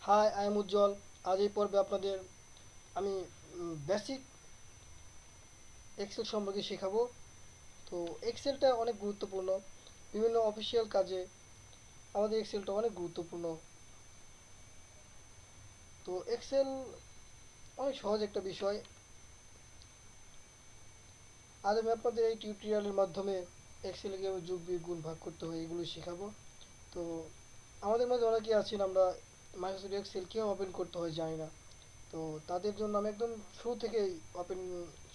High, I am উজ্জ্বল। আজ এই পর্বে আপনাদের আমি বেসিক এক্সেল সম্পর্কে শেখাবো। তো এক্সেলটা অনেক গুরুত্বপূর্ণ। বিভিন্ন অফিসিয়াল কাজে আমাদের এক্সেলটা অনেক গুরুত্বপূর্ণ। তো এক্সেল অনেক সহজ একটা বিষয়। আজ আমি আপনাদের এই টিউটোরিয়ালের মাধ্যমে এক্সেলে কীভাবে যোগ বিয়োগ গুণ ভাগ করতে হয় এগুলো শেখাবো। তো আমাদের মাঝে অনেকেই আছেন আমরা মাইক্রোসফট এক্সেল কীভাবে ওপেন করতে হয় জানি না। তো তাদের জন্য আমি একদম ওপেন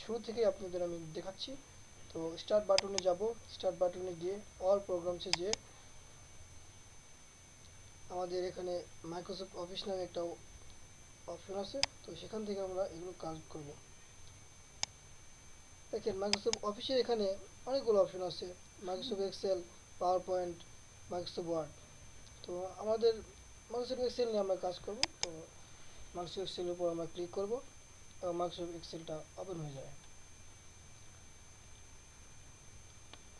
শুরু থেকেই আপনাদের আমি দেখাচ্ছি। তো স্টার্ট বাটনে যাব। স্টার্ট বাটনে গিয়ে অল প্রোগ্রামসে যে আমাদের এখানে মাইক্রোসফট অফিস নামে একটা অপশন আছে, তো সেখান থেকে আমরা এগুলো কাজ করব। দেখেন মাইক্রোসফট অফিসে এখানে অনেকগুলো অপশন আছে। Microsoft Excel, PowerPoint, Microsoft Word. তো আমাদের মাইক্রোসফট এক্সেল নিয়ে আমরা কাজ করব। তো মাইক্রোসফট এক্সেলের উপর আমরা ক্লিক করব এবং মাইক্রোসফট এক্সেলটা ওপেন হয়ে যায়।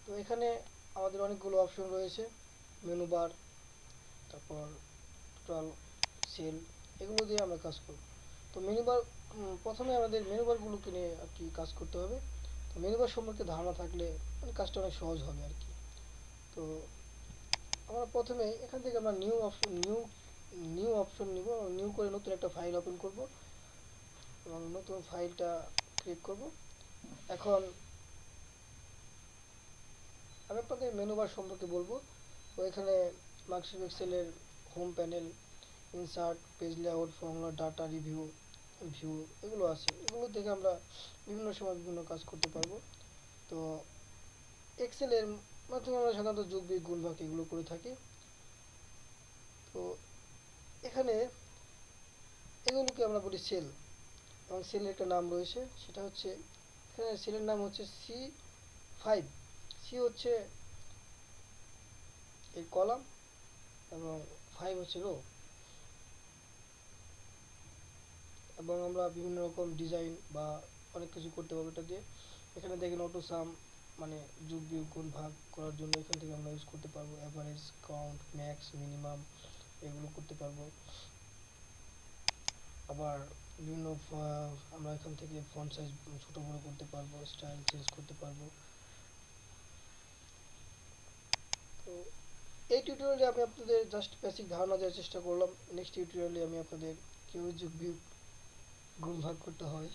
তো এখানে আমাদের অনেকগুলো অপশন রয়েছে। মেনু বার, তারপর টোটাল, সেল, এগুলো দিয়ে আমরা কাজ করব। তো মেনু বার, প্রথমে আমাদের মেনু বারগুলোকে নিয়ে আর কি কাজ করতে হবে। তো মেনু বার সম্পর্কে ধারণা থাকলে মানে কাজটা অনেক সহজ হবে আর কি। তো আমরা প্রথমে এখান থেকে আমরা নিউ অপশন নিব এবং নিউ করে নতুন একটা ফাইল ওপেন করব এবং নতুন ফাইলটা ক্রিয়েট করব। এখন আমি আপনাদের মেনু বার সম্পর্কে বলবো। তো এখানে মাইক্রোসফট এক্সেলের home panel, insert, page layout, formula, data, review, view, এগুলো আছে। এগুলো থেকে আমরা বিভিন্ন সময় বিভিন্ন কাজ করতে পারবো। তো এক্সেলের মাধ্যমে আমরা সাধারণত যোগ বিয়োগ গুণ ভাগ এগুলো করে থাকি। তো এখানে এগুলোকে আমরা বলি সেল, এবং সেলের একটা নাম রয়েছে, সেটা হচ্ছে এখানে সেলের নাম হচ্ছে C5। সি হচ্ছে এই কলাম এবং 5 হচ্ছে রো। এবং আমরা বিভিন্ন রকম ডিজাইন বা অনেক কিছু করতে পারবো এটা দিয়ে। এখানে দেখেন অটো সাম, মানে যোগ বিয়োগ গুণ ভাগ করার জন্য এখান থেকে আমরা ইউজ করতে পারবো। অ্যাভারেজ, কাউন্ট, ম্যাক্স, মিনিমাম, এগুলো করতে পারবো। আবার বিভিন্ন আমরা এখান থেকে ফন্ট সাইজ ছোট বড় করতে পারবো, স্টাইল চেঞ্জ করতে পারবো। তো এই টিউটোরিয়ালে আমি আপনাদের জাস্ট বেসিক ধারণা দেওয়ার চেষ্টা করলাম। নেক্সট টিউটোরিয়ালে আমি আপনাদের কীভাবে যোগ বিয়োগ গুণ ভাগ করতে হয়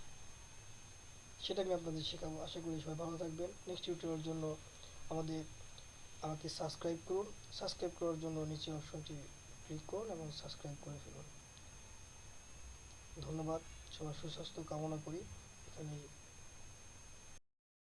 সেটা আমি আপনাদের শেখাবো। আশা করি সবাই ভালো থাকবেন। নেক্সট টিউটোরিয়ালের জন্য আমাদের আমাকে সাবস্ক্রাইব করুন। সাবস্ক্রাইব করার জন্য নিচে অপশনটি ক্লিক করুন এবং সাবস্ক্রাইব করে ফেলুন। ধন্যবাদ। সবার সুস্বাস্থ্য কামনা করি। এখানেই